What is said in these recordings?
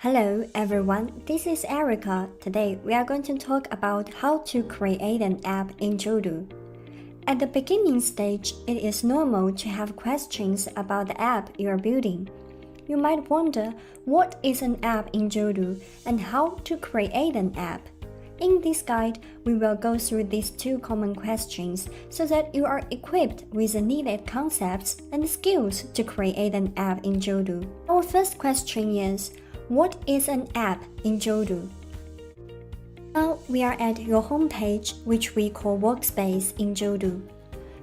Hello everyone, this is Erica. Today we are going to talk about how to create an app in JODOO. At the beginning stage, it is normal to have questions about the app you are building. You might wonder what is an app in JODOO and how to create an app. In this guide, we will go through these two common questions so that you are equipped with the needed concepts and skills to create an app in JODOO. Our first question is, what is an app in JODOO? Now we are at your homepage, which we call workspace in JODOO.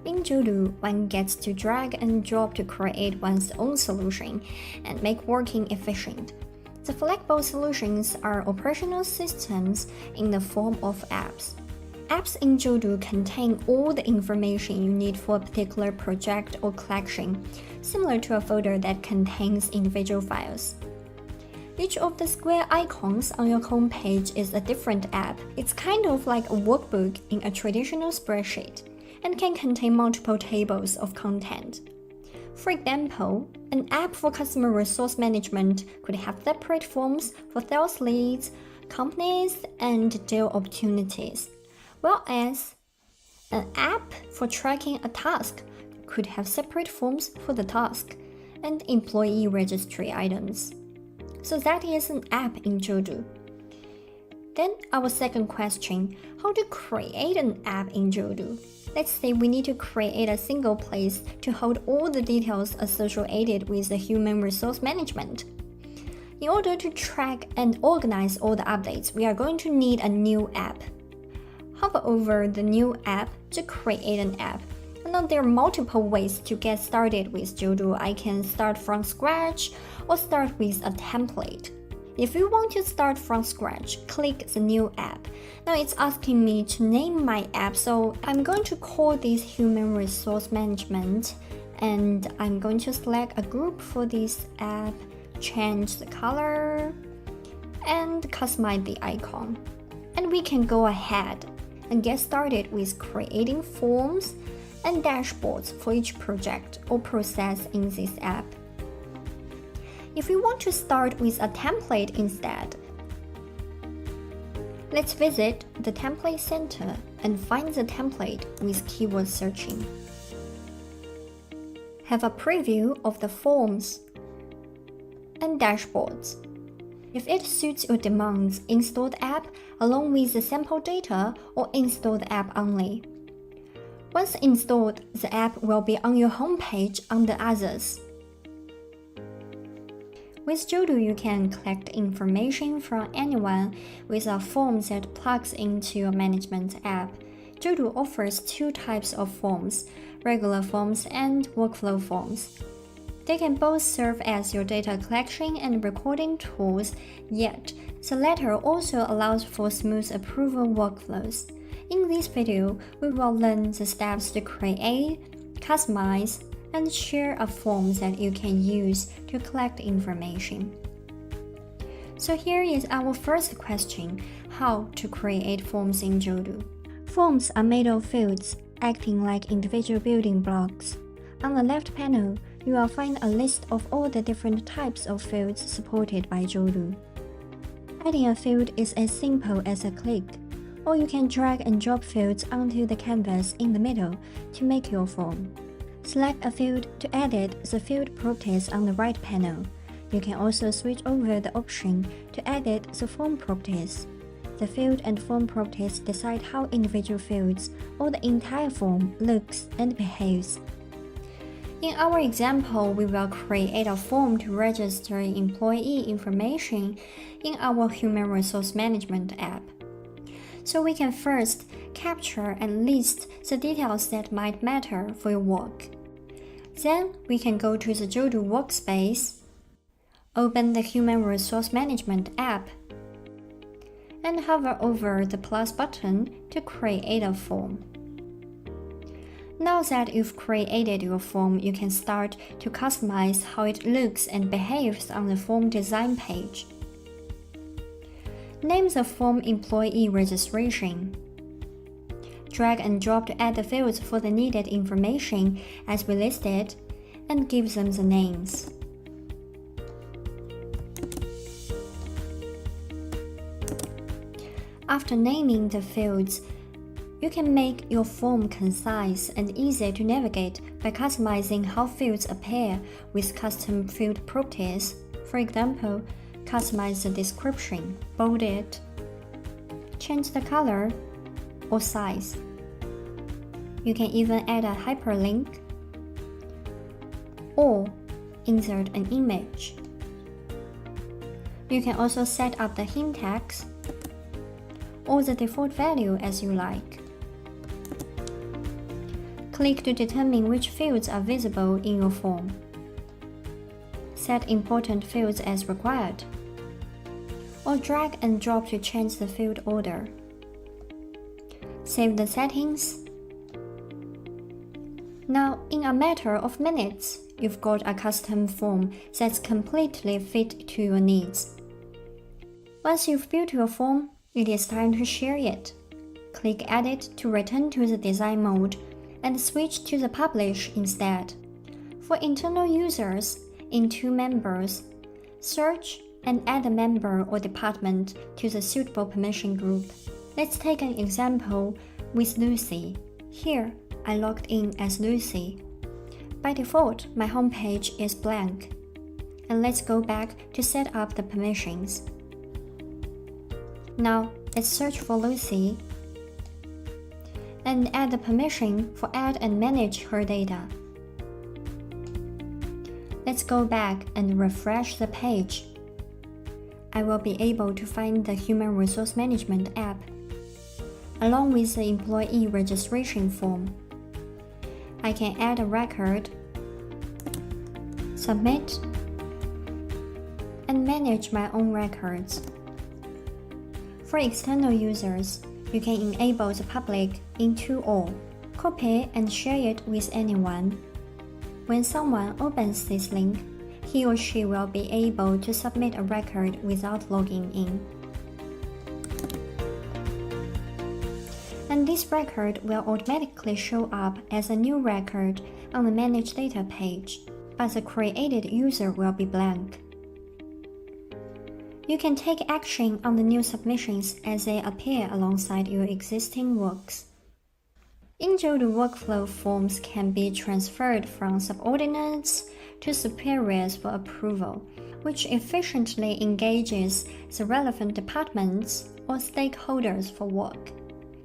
In JODOO, one gets to drag and drop to create one's own solution and make working efficient. The flexible solutions are operational systems in the form of apps. Apps in JODOO contain all the information you need for a particular project or collection, similar to a folder that contains individual files. Each of the square icons on your homepage is a different app. It's kind of like a workbook in a traditional spreadsheet and can contain multiple tables of content. For example, an app for customer resource management could have separate forms for sales leads, companies, and deal opportunities, whereas an app for tracking a task could have separate forms for the task and employee registry items. So that is an app in JODOO. Then our second question, how to create an app in JODOO? Let's say we need to create a single place to hold all the details associated with the human resource management. In order to track and organize all the updates, we are going to need a new app. Hover over the new app to create an app. Now there are multiple ways to get started with JODOO. I can start from scratch or start with a template. If you want to start from scratch, click the new app. Now it's asking me to name my app, so I'm going to call this Human Resource Management, and I'm going to select a group for this app, change the color, and customize the icon. And we can go ahead and get started with creating forms and dashboards for each project or process in this app. If you want to start with a template instead, let's visit the Template Center and find the template with keyword searching. Have a preview of the forms and dashboards. If it suits your demands, install the app along with the sample data or install the app only. Once installed, the app will be on your homepage under Others. With JODOO, you can collect information from anyone with a form that plugs into your management app. JODOO offers two types of forms, regular forms and workflow forms. They can both serve as your data collection and recording tools, yet the latter also allows for smooth approval workflows. In this video, we will learn the steps to create, customize, and share a form that you can use to collect information. So here is our first question, how to create forms in JODOO. Forms are made of fields, acting like individual building blocks. On the left panel, you will find a list of all the different types of fields supported by JODOO. Adding a field is as simple as a click, or you can drag and drop fields onto the canvas in the middle to make your form. Select a field to edit the field properties on the right panel. You can also switch over the option to edit the form properties. The field and form properties decide how individual fields or the entire form looks and behaves. In our example, we will create a form to register employee information in our Human Resource Management app. So we can first capture and list the details that might matter for your work. Then we can go to the JODOO workspace, open the Human Resource Management app, and hover over the plus button to create a form. Now that you've created your form, you can start to customize how it looks and behaves on the form design page. Name the form Employee Registration. Drag and drop to add the fields for the needed information as we listed, and give them the names. After naming the fields, you can make your form concise and easy to navigate by customizing how fields appear with custom field properties. For example, customize the description, bold it, change the color or size. You can even add a hyperlink or insert an image. You can also set up the hint text or the default value as you like. Click to determine which fields are visible in your form. Set important fields as required, or drag and drop to change the field order. Save the settings. Now, in a matter of minutes, you've got a custom form that's completely fit to your needs. Once you've built your form, it is time to share it. Click Edit to return to the design mode and switch to the Publish instead. For internal users, in To Members, search and add a member or department to the suitable permission group. Let's take an example with Lucy. Here, I logged in as Lucy. By default, my homepage is blank. And let's go back to set up the permissions. Now, let's search for Lucy and add the permission for add and manage her data. Let's go back and refresh the page. I will be able to find the Human Resource Management app, along with the employee registration form. I can add a record, submit, and manage my own records. For external users, you can enable the public into all, copy and share it with anyone. When someone opens this link, he or she will be able to submit a record without logging in. And this record will automatically show up as a new record on the Manage Data page, but the created user will be blank. You can take action on the new submissions as they appear alongside your existing works. In JODOO, workflow forms can be transferred from subordinates to superiors for approval, which efficiently engages the relevant departments or stakeholders for work.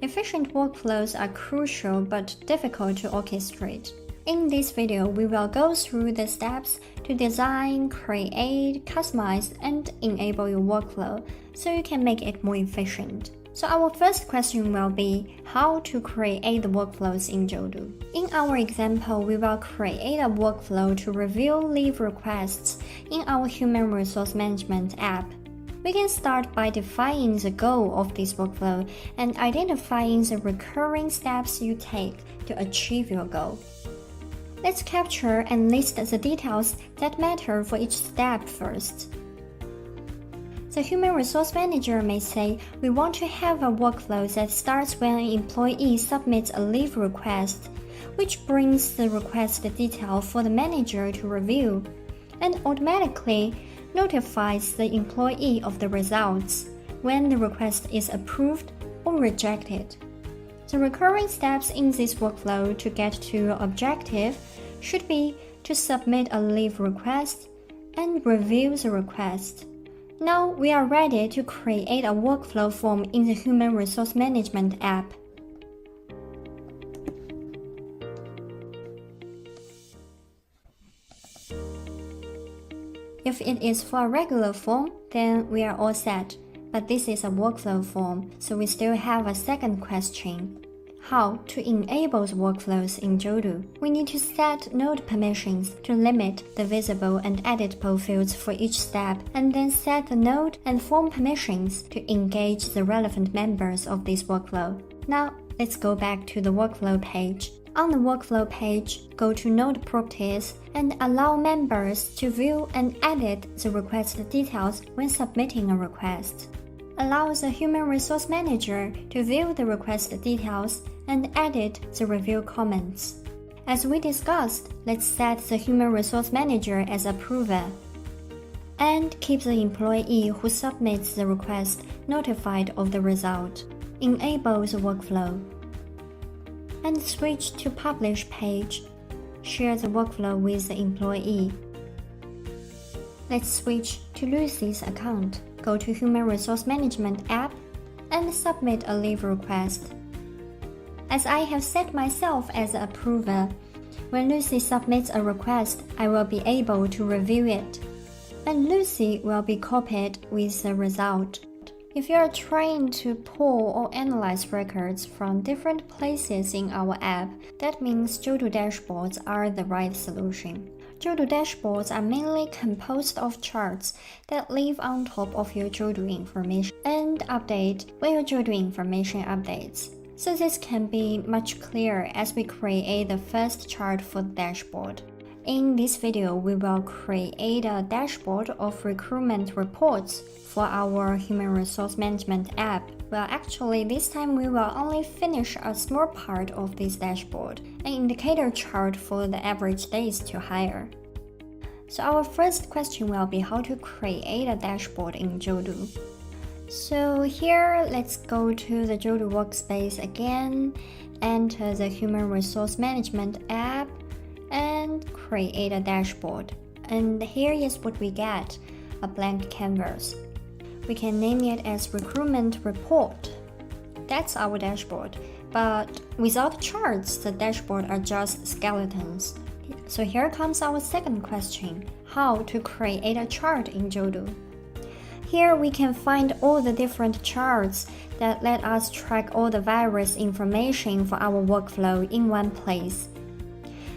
Efficient workflows are crucial but difficult to orchestrate. In this video, we will go through the steps to design, create, customize, and enable your workflow so you can make it more efficient. So our first question will be how to create the workflows in JODOO. In our example, we will create a workflow to review leave requests in our Human Resource Management app. We can start by defining the goal of this workflow and identifying the recurring steps you take to achieve your goal. Let's capture and list the details that matter for each step first. The Human Resource Manager may say, we want to have a workflow that starts when an employee submits a leave request, which brings the request detail for the manager to review, and automatically notifies the employee of the results when the request is approved or rejected. The recurring steps in this workflow to get to your objective should be to submit a leave request and review the request. Now we are ready to create a workflow form in the Human Resource Management app. If it is for a regular form, then we are all set. But this is a workflow form, so we still have a second question. How to enable the workflows in JODOO? We need to set node permissions to limit the visible and editable fields for each step, and then set the node and form permissions to engage the relevant members of this workflow. Now, let's go back to the workflow page. On the workflow page, go to Node Properties and allow members to view and edit the request details when submitting a request. Allow the Human Resource Manager to view the request details and edit the review comments. As we discussed, let's set the Human Resource Manager as approver. and keep the employee who submits the request notified of the result. Enable the workflow. And switch to Publish page. Share the workflow with the employee. Let's switch to Lucy's account. Go to Human Resource Management app and submit a leave request. As I have set myself as an approver, when Lucy submits a request, I will be able to review it, and Lucy will be copied with the result. If you are trying to pull or analyze records from different places in our app, that means JODOO dashboards are the right solution. JODOO dashboards are mainly composed of charts that live on top of your JODOO information and update when your JODOO information updates. So this can be much clearer as we create the first chart for the dashboard. In this video, we will create a dashboard of recruitment reports for our Human Resource Management app. Well, actually, this time we will only finish a small part of this dashboard, an indicator chart for the average days to hire. So our first question will be how to create a dashboard in JODOO. So here, let's go to the JODOO workspace again, enter the Human Resource Management app, and create a dashboard. And here is what we get, a blank canvas. We can name it as Recruitment Report. That's our dashboard, but without charts, the dashboard are just skeletons. So here comes our second question, how to create a chart in JODOO. Here we can find all the different charts that let us track all the various information for our workflow in one place,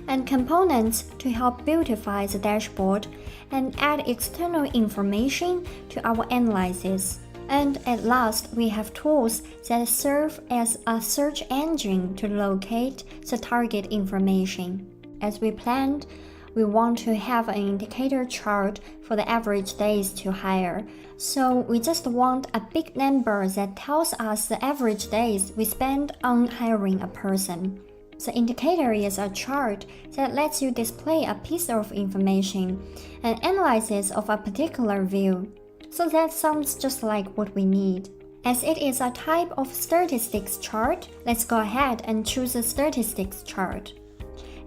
and components to help beautify the dashboard and add external information to our analysis. And at last, we have tools that serve as a search engine to locate the target information. As we planned, we want to have an indicator chart for the average days to hire. So we just want a big number that tells us the average days we spend on hiring a person. The indicator is a chart that lets you display a piece of information and analysis of a particular view. So that sounds just like what we need. As it is a type of statistics chart, let's go ahead and choose a statistics chart.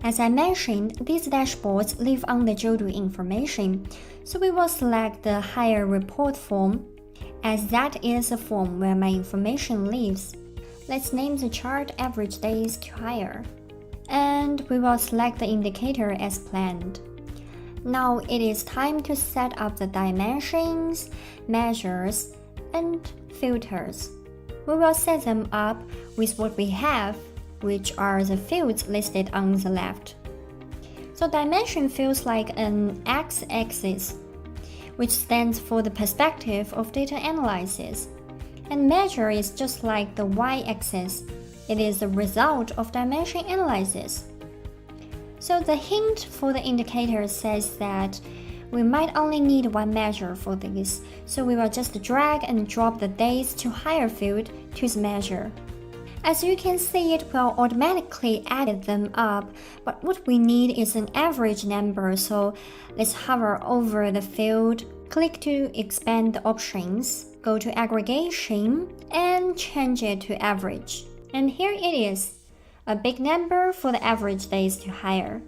As I mentioned, these dashboards live on the JODOO information, so we will select the Hire Report form, as that is the form where my information lives. Let's name the chart Average Days to Hire, and we will select the indicator as planned. Now it is time to set up the dimensions, measures, and filters. We will set them up with what we have, which are the fields listed on the left. So dimension feels like an x-axis, which stands for the perspective of data analysis. And measure is just like the y-axis. It is the result of dimension analysis. So the hint for the indicator says that we might only need one measure for this, so we will just drag and drop the days to hire field to the measure. As you can see, it will automatically add them up, but what we need is an average number, so let's hover over the field, click to expand the options, go to aggregation, and change it to average. And here it is, a big number for the average days to hire.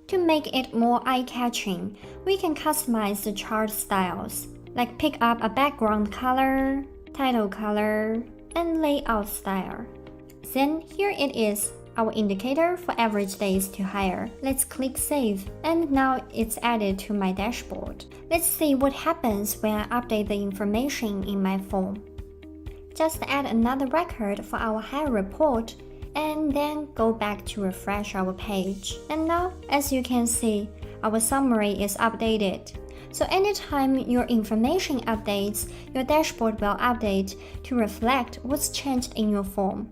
To make it more eye-catching, we can customize the chart styles, like pick up a background color, title color, and layout style. Then here it is, our indicator for average days to hire. Let's click Save, and now it's added to my dashboard. Let's see what happens when I update the information in my form. Just add another record for our hire report, and then go back to refresh our page. And now, as you can see, our summary is updated. So anytime your information updates, your dashboard will update to reflect what's changed in your form.